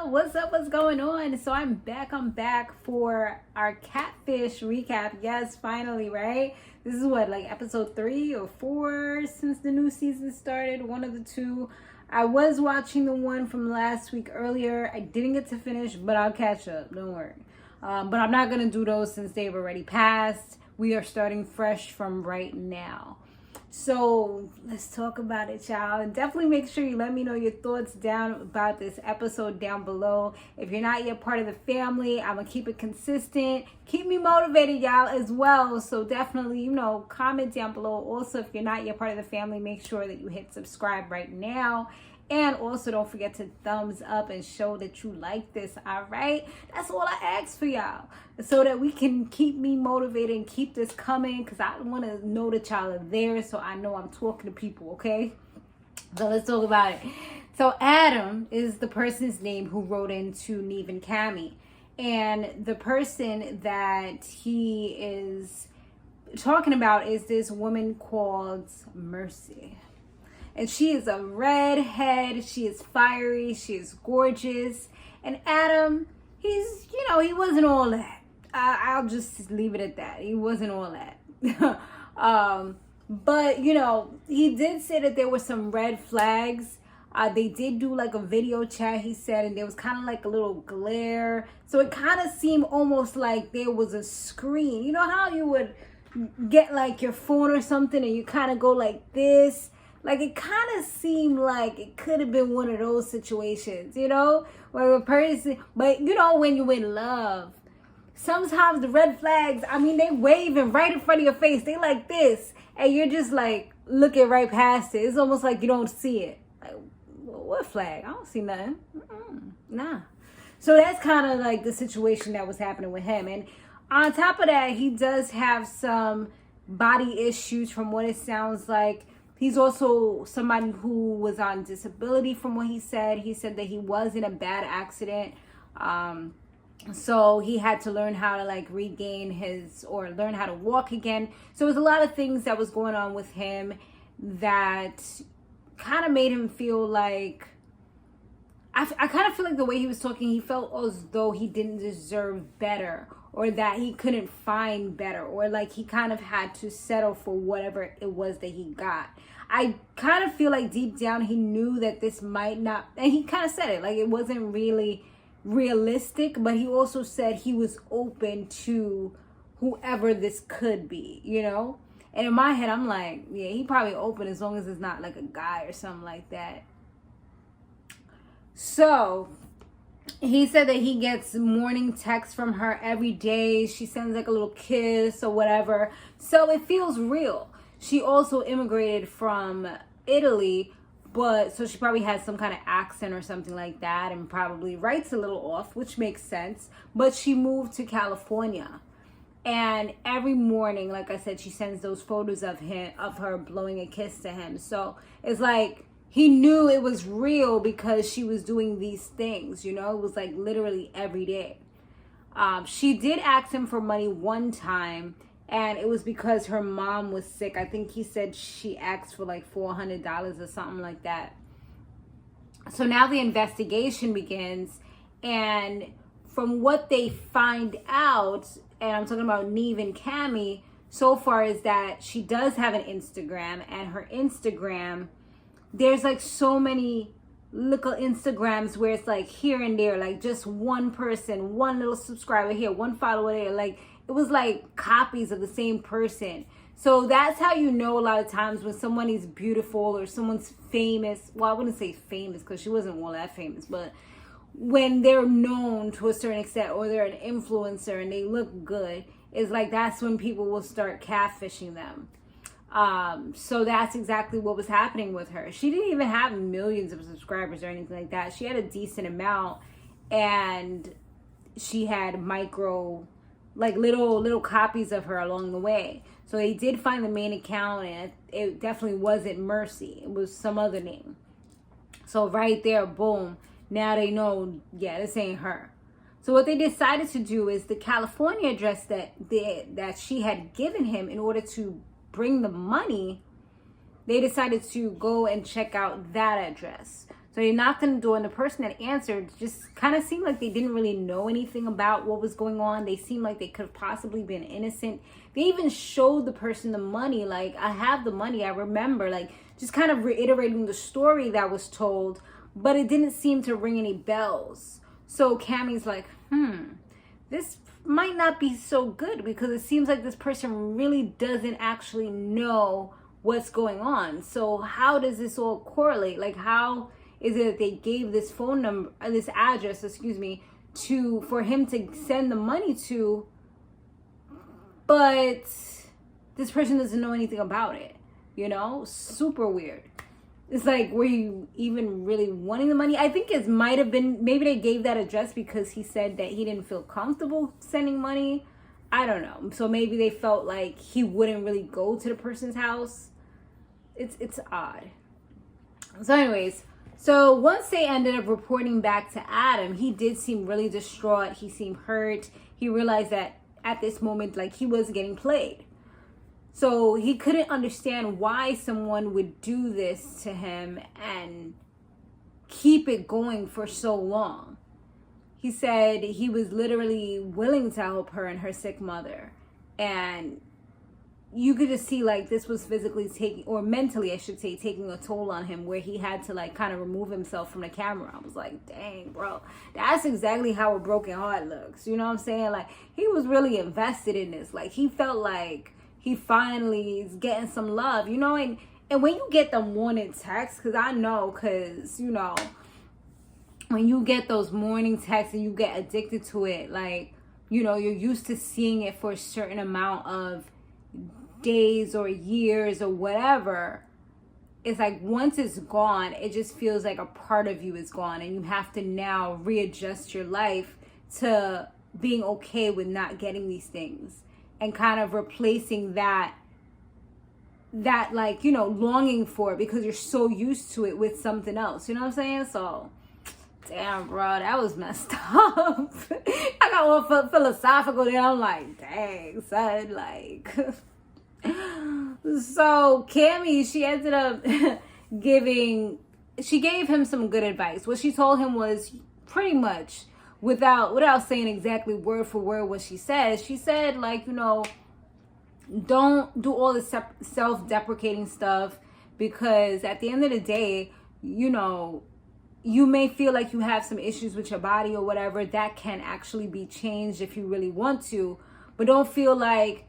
y'all? What's up? What's going on? So I'm back for our Catfish recap. Yes, finally, right? This is what, like episode 3 or 4 since the new season started, one of the two. I was watching the one from last week earlier. I didn't get to finish, but I'll catch up, don't worry. But I'm not gonna do those since they've already passed. We are starting fresh from right now. So let's talk about it, y'all. And definitely make sure you let me know your thoughts down about this episode down below. If you're not yet part of the family, I'm gonna keep it consistent. Keep me motivated, y'all, as well. So definitely, comment down below. Also, if you're not yet part of the family, make sure that you hit subscribe right now. And also don't forget to thumbs up and show that you like this, all right? That's all I ask for y'all, so that we can keep me motivated and keep this coming, because I want to know that y'all are there, so I know I'm talking to people, okay? So let's talk about it. So Adam is the person's name who wrote into Nev and Kamie. And the person that he is talking about is this woman called Mercy. And she is a redhead. She is fiery. She is gorgeous. And Adam, he wasn't all that. I'll just leave it at that. He wasn't all that. But, he did say that there were some red flags. They did do like a video chat, he said, and there was kind of like a little glare. So it kind of seemed almost like there was a screen. You know how you would get like your phone or something and you kind of go like this? Like, it kind of seemed like it could have been one of those situations, where a person, but when you're in love, sometimes the red flags, they waving right in front of your face. They like this, and you're just like looking right past it. It's almost like you don't see it. Like, what flag? I don't see nothing. Nah. So that's kind of like the situation that was happening with him. And on top of that, he does have some body issues from what it sounds like. He's also somebody who was on disability from what he said. He said that he was in a bad accident. So he had to learn how to learn how to walk again. So it was a lot of things that was going on with him that kind of made him feel like, I kind of feel like the way he was talking, he felt as though he didn't deserve better, or that he couldn't find better, or like he kind of had to settle for whatever it was that he got. I kind of feel like deep down he knew that this might not, and he kind of said it, like it wasn't really realistic, but he also said he was open to whoever this could be, And in my head, I'm like, yeah, he probably open as long as it's not like a guy or something like that. So he said that he gets morning texts from her every day. She sends like a little kiss or whatever. So it feels real. She also immigrated from Italy, so she probably has some kind of accent or something like that, and probably writes a little off, which makes sense. But she moved to California. And every morning, like I said, she sends those photos of her blowing a kiss to him. So it's like, he knew it was real because she was doing these things, It was like literally every day. She did ask him for money one time, and it was because her mom was sick. I think he said she asked for like $400 or something like that. So now the investigation begins, and from what they find out, and I'm talking about Nev and Kamie so far, is that she does have an Instagram, and her Instagram, there's like so many little Instagrams where it's like here and there, like just one person, one little subscriber here, one follower there. Like it was like copies of the same person. So that's how you know a lot of times when someone is beautiful or someone's famous. Well, I wouldn't say famous because she wasn't all that famous, but when they're known to a certain extent, or they're an influencer and they look good, it's like that's when people will start catfishing them. So that's exactly what was happening with her. She didn't even have millions of subscribers or anything like that. She had a decent amount, and she had little copies of her along the way. So they did find the main account, and it definitely wasn't Mercy. It was some other name. So right there, boom. Now they know, yeah, this ain't her. So what they decided to do is the California address that she had given him in order to bring the money, they decided to go and check out that address. So they knocked on the door, and the person that answered just kind of seemed like they didn't really know anything about what was going on. They seemed like they could have possibly been innocent. They even showed the person the money. Like, I have the money, I remember. Like, just kind of reiterating the story that was told. But it didn't seem to ring any bells. So Kamie's like, this might not be so good, because it seems like this person really doesn't actually know what's going on. So how does this all correlate? Like, how is it that they gave this phone number, this address, for him to send the money to, but this person doesn't know anything about it? You know, super weird. It's like, were you even really wanting the money? I think it might have been, maybe they gave that address because he said that he didn't feel comfortable sending money. I don't know. So maybe they felt like he wouldn't really go to the person's house. It's odd. So anyways, so once they ended up reporting back to Adam, he did seem really distraught. He seemed hurt. He realized that at this moment, like, he was getting played. So he couldn't understand why someone would do this to him and keep it going for so long. He said he was literally willing to help her and her sick mother. And you could just see, like, this was physically taking, or mentally, I should say, taking a toll on him, where he had to, like, kind of remove himself from the camera. I was like, dang, bro, that's exactly how a broken heart looks. You know what I'm saying? Like, he was really invested in this. Like, he felt like he finally is getting some love, you know? And when you get the morning texts, because I know, because, you know, when you get those morning texts and you get addicted to it, like, you know, you're used to seeing it for a certain amount of days or years or whatever. It's like, once it's gone, it just feels like a part of you is gone, and you have to now readjust your life to being okay with not getting these things, and kind of replacing that like, you know, longing for it, because you're so used to it, with something else. You know what I'm saying? So damn, bro, that was messed up. I got all philosophical there. I'm like, dang, son, like. So Kamie, she ended up she gave him some good advice. What she told him was pretty much, without saying exactly word for word what she said, like, you know, don't do all this self-deprecating stuff, because at the end of the day, you know, you may feel like you have some issues with your body or whatever that can actually be changed if you really want to. But don't feel like,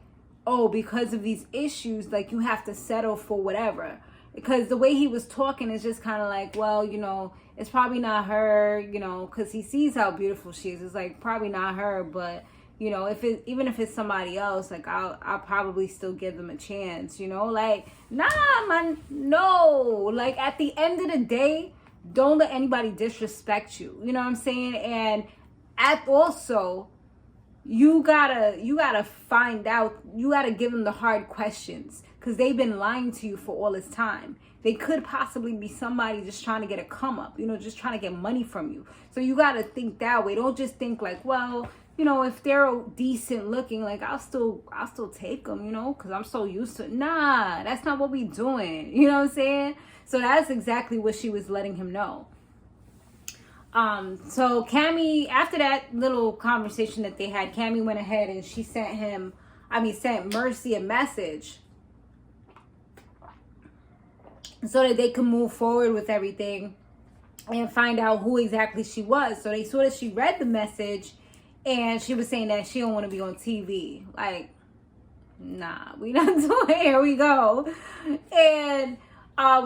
oh, because of these issues, like, you have to settle for whatever. Because the way he was talking is just kind of like, well, you know, it's probably not her, you know, because he sees how beautiful she is. It's like, probably not her, but, you know, even if it's somebody else, like, I'll probably still give them a chance, you know? Like, nah, man, no. Like, at the end of the day, don't let anybody disrespect you. You know what I'm saying? And also, you gotta find out, you gotta give them the hard questions, because they've been lying to you for all this time. They could possibly be somebody just trying to get a come up, you know, just trying to get money from you. So you gotta think that way. Don't just think like, well, you know, if they're decent looking, like, I'll still take them, you know, because I'm so used to it. Nah, that's not what we doing. You know what I'm saying? So that's exactly what she was letting him know. So Kamie, after that little conversation that they had, Kamie went ahead and she sent Mercy a message so that they could move forward with everything and find out who exactly she was. So they saw that she read the message, and she was saying that she don't want to be on TV. Like, nah, we not doing it. Here we go. And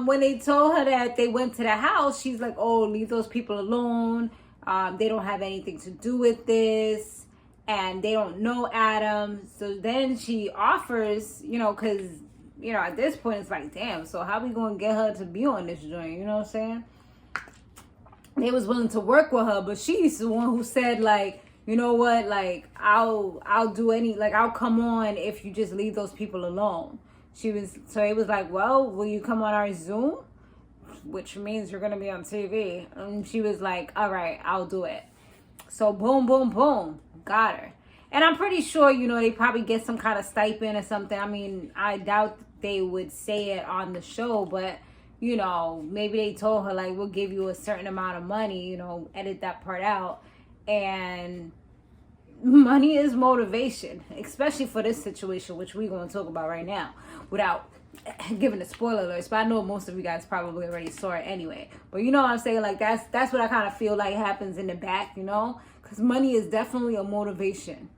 when they told her that they went to the house, she's like, oh, leave those people alone. They don't have anything to do with this, and they don't know Adam. So then she offers, you know, because, you know, at this point it's like, damn, so how we gonna get her to be on this joint? You know what I'm saying? They was willing to work with her, but she's the one who said, like, you know what, like, I'll do I'll come on if you just leave those people alone. So it was like, well, will you come on our Zoom? Which means you're going to be on TV. And she was like, all right, I'll do it. So boom, boom, boom. Got her. And I'm pretty sure, you know, they probably get some kind of stipend or something. I mean, I doubt they would say it on the show, but, you know, maybe they told her like, we'll give you a certain amount of money, you know, edit that part out. And money is motivation, especially for this situation, which we're going to talk about right now without giving the spoiler alerts. But I know most of you guys probably already saw it anyway. But you know what I'm saying? Like, that's what I kind of feel like happens in the back, you know, because money is definitely a motivation.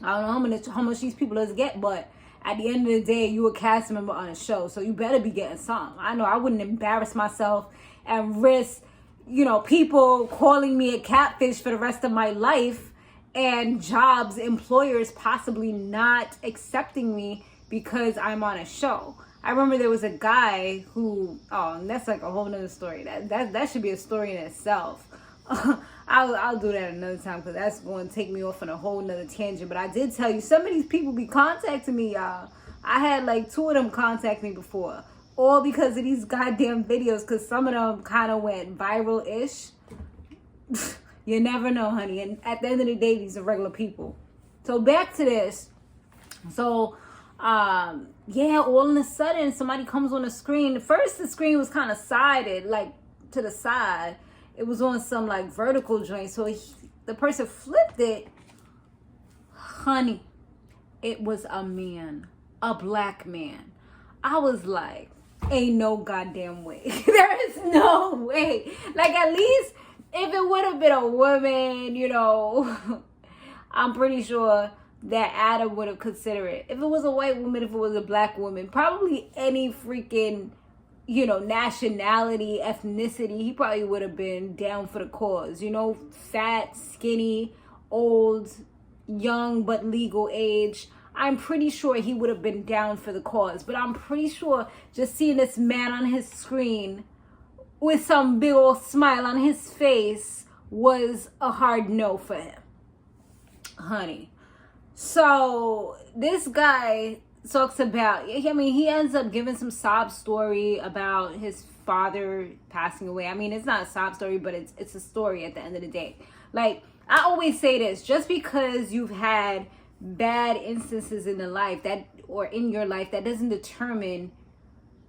I don't know how much these people does get, but at the end of the day, you a cast member on a show, so you better be getting some. I know I wouldn't embarrass myself and risk, you know, people calling me a catfish for the rest of my life, and jobs, employers possibly not accepting me because I'm on a show. I remember there was a guy who, and that's like a whole nother story. That should be a story in itself. I'll do that another time, because that's going to take me off on a whole nother tangent. But I did tell you, some of these people be contacting me, y'all. I had like 2 of them contact me before, all because of these goddamn videos, because some of them kind of went viral-ish. You never know, honey. And at the end of the day, these are regular people. So back to this. So yeah, all of a sudden somebody comes on the screen. First, the screen was kind of sided, like to the side. It was on some like vertical joint. So the person flipped it. Honey, it was a man, a black man. I was like, ain't no goddamn way. There is no way. Like, at least if it would have been a woman, you know, I'm pretty sure that Adam would have considered it. If it was a white woman, if it was a black woman, probably any freaking, you know, nationality, ethnicity, he probably would have been down for the cause. You know, fat, skinny, old, young, but legal age. I'm pretty sure he would have been down for the cause. But I'm pretty sure just seeing this man on his screen with some big old smile on his face was a hard no for him, honey. So this guy talks about, I mean, he ends up giving some sob story about his father passing away. I mean, it's not a sob story, but it's a story at the end of the day. Like, I always say this, just because you've had bad instances in the life that, or in your life, that doesn't determine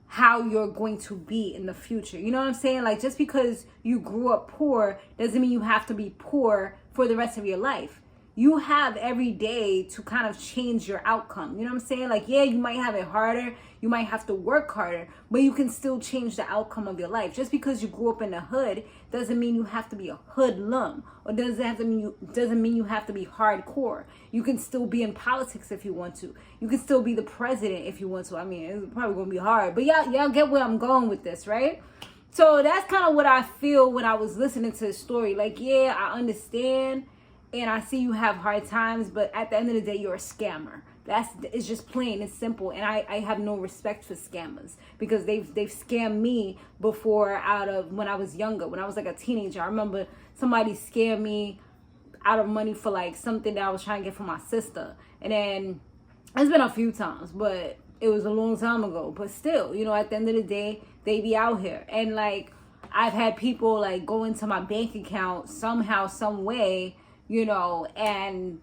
how you're going to be in the future. You know what I'm saying? Like, just because you grew up poor doesn't mean you have to be poor for the rest of your life. You have every day to kind of change your outcome. You know what I'm saying? Like, yeah, you might have it harder. You might have to work harder, but you can still change the outcome of your life. Just because you grew up in the hood doesn't mean you have to be a hoodlum, or doesn't mean you have to be hardcore. You can still be in politics if you want to. You can still be the president if you want to. I mean, it's probably going to be hard, but y'all get where I'm going with this, right? So that's kind of what I feel when I was listening to the story. Like, yeah, I understand. And I see you have hard times, but at the end of the day, you're a scammer. It's just plain and simple. And I have no respect for scammers, because they've scammed me before out of when I was younger, when I was like a teenager. I remember somebody scammed me out of money for like something that I was trying to get for my sister. And then it's been a few times, but it was a long time ago. But still, you know, at the end of the day, they be out here. And like, I've had people like go into my bank account somehow, some way, you know, and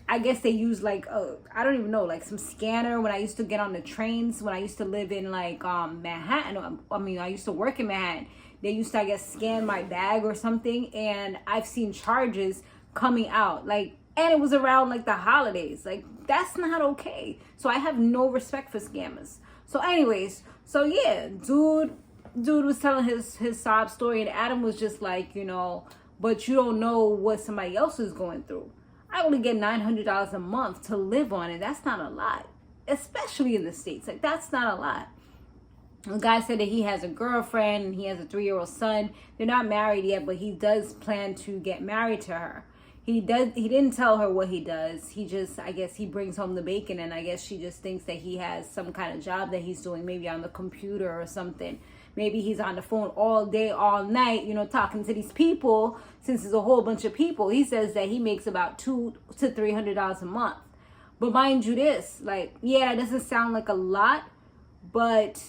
I guess they use like, I don't even know, like some scanner when I used to get on the trains, when I used to live in like Manhattan. I mean, I used to work in Manhattan. They used to, I guess, scan my bag or something, and I've seen charges coming out, like, and it was around like the holidays. Like, that's not okay. So I have no respect for scammers. So anyways, so yeah, dude was telling his sob story, and Adam was just like, you know, but you don't know what somebody else is going through. I only get $900 a month to live on, and that's not a lot, especially in the States. Like, that's not a lot. The guy said that he has a girlfriend and he has a 3-year-old son. They're not married yet, but he does plan to get married to her. He didn't tell her what he does. He just, I guess he brings home the bacon, and I guess she just thinks that he has some kind of job that he's doing, maybe on the computer or something. Maybe he's on the phone all day, all night, you know, talking to these people, since there's a whole bunch of people. He says that he makes about $200 to $300 a month. But mind you this, like, yeah, that doesn't sound like a lot, but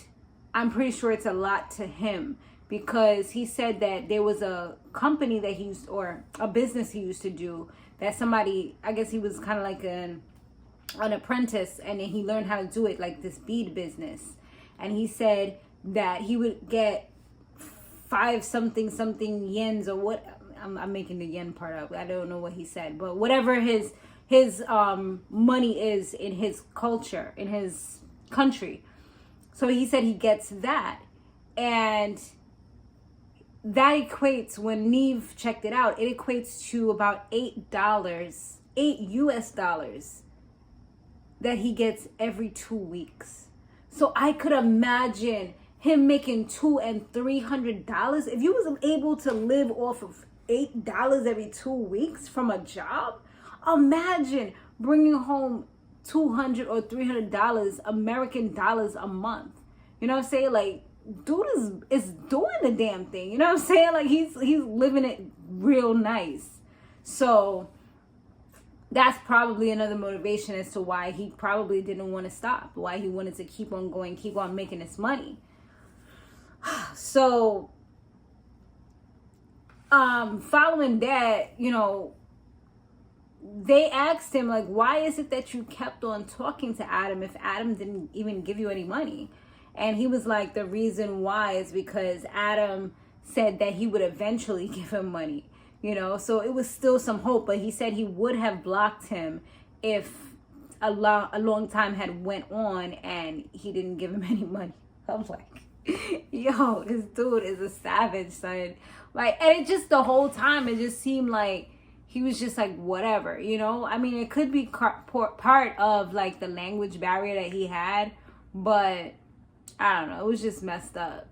I'm pretty sure it's a lot to him, because he said that there was a company that he used, or a business he used to do, that somebody, I guess he was kind of like an apprentice, and then he learned how to do it, like this bead business. And he said that he would get 5 something yens, or what, I'm making the yen part up. I don't know what he said, but whatever his money is in his culture, in his country. So he said he gets that. And that equates, when Nev checked it out, it equates to about $8 US dollars that he gets every 2 weeks. So I could imagine him making $200 and $300. If you was able to live off of $8 every 2 weeks from a job, imagine bringing home $200 or $300 American dollars a month. You know what I'm saying? Like, dude is doing the damn thing. You know what I'm saying? Like, he's living it real nice. So that's probably another motivation as to why he probably didn't want to stop, why he wanted to keep on going, keep on making this money. So following that, you know, they asked him, like, why is it that you kept on talking to Adam if Adam didn't even give you any money? And he was like, the reason why is because Adam said that he would eventually give him money, you know? So it was still some hope, but he said he would have blocked him if a long time had went on and he didn't give him any money. I was like, yo, this dude is a savage, son. Like, and it just, the whole time, it just seemed like he was just like, whatever, you know? I mean, it could be part of, like, the language barrier that he had, but I don't know. It was just messed up.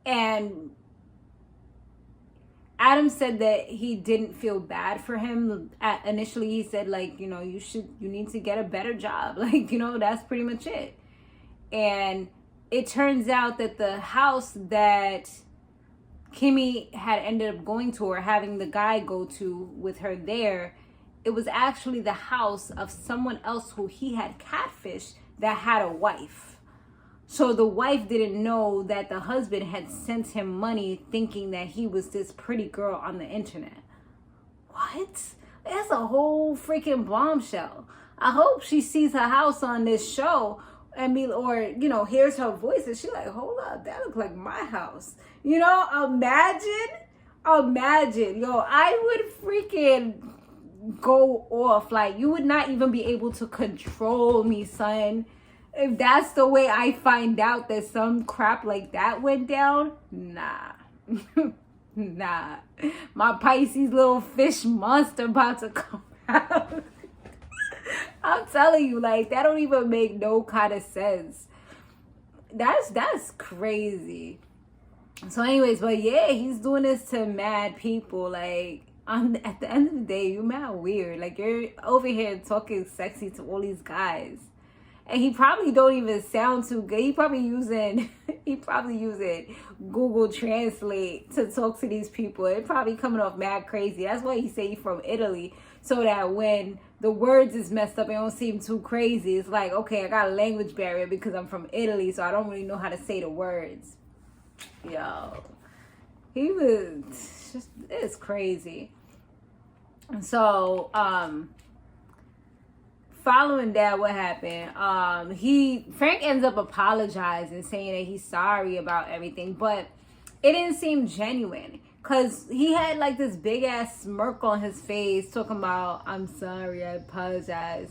And Adam said that he didn't feel bad for him. Initially, he said, like, you know, you need to get a better job. Like, you know, that's pretty much it. And it turns out that the house that Kamie had ended up going to, or having the guy go to with her there, it was actually the house of someone else who he had catfished that had a wife. So the wife didn't know that the husband had sent him money thinking that he was this pretty girl on the internet. What? That's a whole freaking bombshell. I hope she sees her house on this show and or, you know, hears her voice and she's like, hold up, that looks like my house. You know, imagine. Yo, I would freaking go off. Like, you would not even be able to control me, son. If that's the way I find out that some crap like that went down, nah. Nah. My Pisces little fish monster about to come out. I'm telling you, like, that don't even make no kind of sense. That's crazy. So anyways, but yeah, he's doing this to mad people. Like, at the end of the day, you're mad weird. Like, you're over here talking sexy to all these guys. And he probably don't even sound too good. He probably using Google Translate to talk to these people. It probably coming off mad crazy. That's why he say he's from Italy, so that when the words is messed up, it don't seem too crazy. It's like, okay, I got a language barrier because I'm from Italy, so I don't really know how to say the words. Yo, he was just, it's crazy. So, following that, what happened? Frank ends up apologizing, saying that he's sorry about everything, but it didn't seem genuine, because he had like this big ass smirk on his face talking about, I'm sorry, I apologize.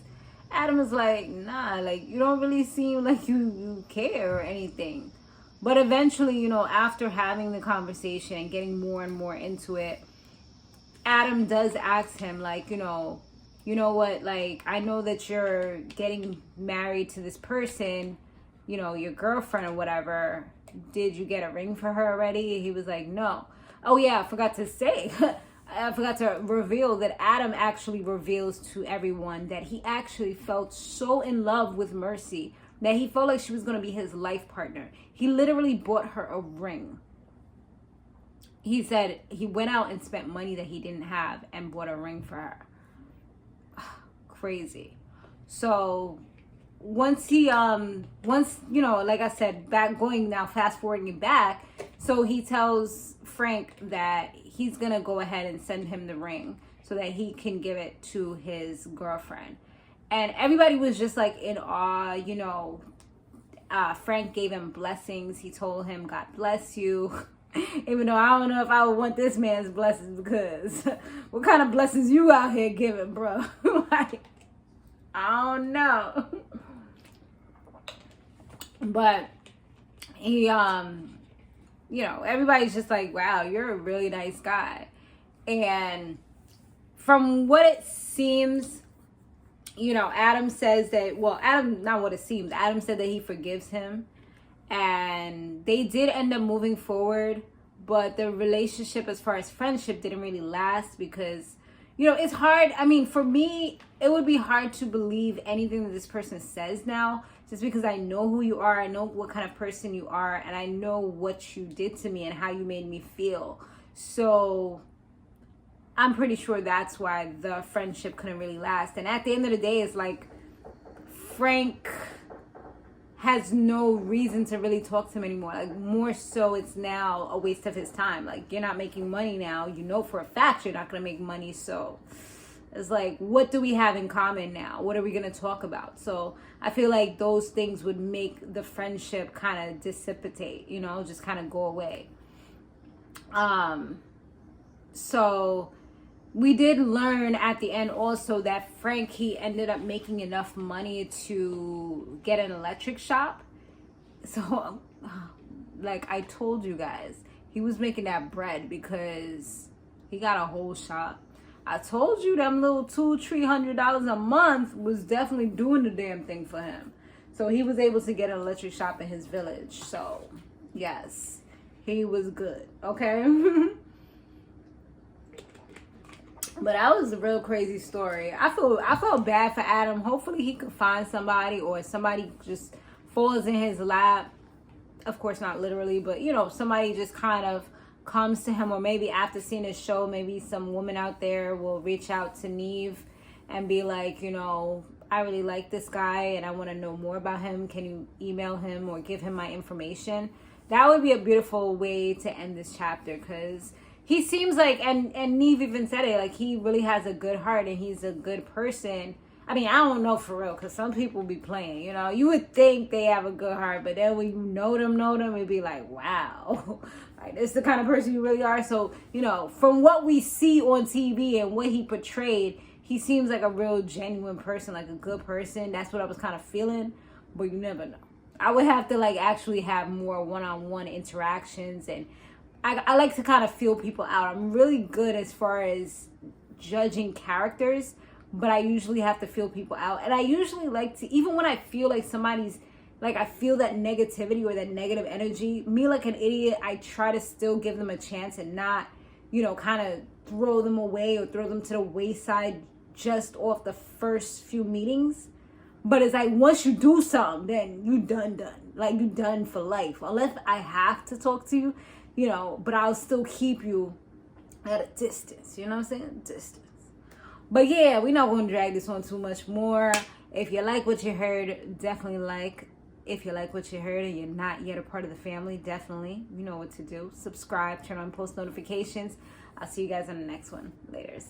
Adam was like, nah, like, you don't really seem like you care or anything. But eventually, you know, after having the conversation and getting more and more into it, Adam does ask him, like, you know what, like, I know that you're getting married to this person, you know, your girlfriend or whatever. Did you get a ring for her already? He was like, no. Oh yeah, I forgot to say, I forgot to reveal that Adam actually reveals to everyone that he actually felt so in love with Mercy that he felt like she was going to be his life partner. He literally bought her a ring. He said he went out and spent money that he didn't have and bought a ring for her. Crazy. So once you know, like I said, fast forwarding back, so he tells Frank that he's gonna go ahead and send him the ring so that he can give it to his girlfriend. And everybody was just like in awe, you know. Frank gave him blessings. He told him, God bless you. Even though I don't know if I would want this man's blessings, because what kind of blessings you out here giving, bro? Like, I don't know. But he, you know, everybody's just like, wow, you're a really nice guy. And from what it seems, you know, Adam says that, well, Adam, not what it seems, Adam said that he forgives him. And they did end up moving forward, but the relationship as far as friendship didn't really last because, you know, it's hard. I mean, for me, it would be hard to believe anything that this person says now, just because I know who you are, I know what kind of person you are, and I know what you did to me and how you made me feel. So I'm pretty sure that's why the friendship couldn't really last. And at the end of the day, it's like Frank has no reason to really talk to him anymore. Like, more so, it's now a waste of his time. Like, you're not making money now. You know for a fact you're not going to make money. So it's like, what do we have in common now? What are we going to talk about? So I feel like those things would make the friendship kind of dissipate, you know, just kind of go away. So we did learn at the end also that Frank, he ended up making enough money to get an electric shop. So, like I told you guys, he was making that bread because he got a whole shop. I told you them little $200-300 a month was definitely doing the damn thing for him. So he was able to get an electric shop in his village. So, yes, he was good. Okay. But that was a real crazy story. I felt bad for Adam. Hopefully he could find somebody, or somebody just falls in his lap. Of course, not literally, but, you know, somebody just kind of comes to him, or maybe after seeing his show, maybe some woman out there will reach out to Nev and be like, you know, I really like this guy and I want to know more about him. Can you email him or give him my information? That would be a beautiful way to end this chapter, because he seems like, and Nev even said it, like, he really has a good heart and he's a good person. I mean, I don't know for real, because some people be playing, you know. You would think they have a good heart, but then when you know them, it'd be like, wow. Like, this is the kind of person you really are. So, you know, from what we see on TV and what he portrayed, he seems like a real genuine person, like a good person. That's what I was kind of feeling, but you never know. I would have to, like, actually have more one-on-one interactions, and I like to kind of feel people out. I'm really good as far as judging characters, but I usually have to feel people out. And I usually like to, even when I feel like somebody's, like, I feel that negativity or that negative energy, me like an idiot, I try to still give them a chance and not, you know, kind of throw them away or throw them to the wayside just off the first few meetings. But it's like, once you do something, then you done. Like, you done for life. Unless I have to talk to you, you know, but I'll still keep you at a distance. You know what I'm saying? Distance. But yeah, we're not going to drag this on too much more. If you like what you heard, definitely like. If you like what you heard and you're not yet a part of the family, definitely, you know what to do. Subscribe, turn on post notifications. I'll see you guys on the next one. Laters.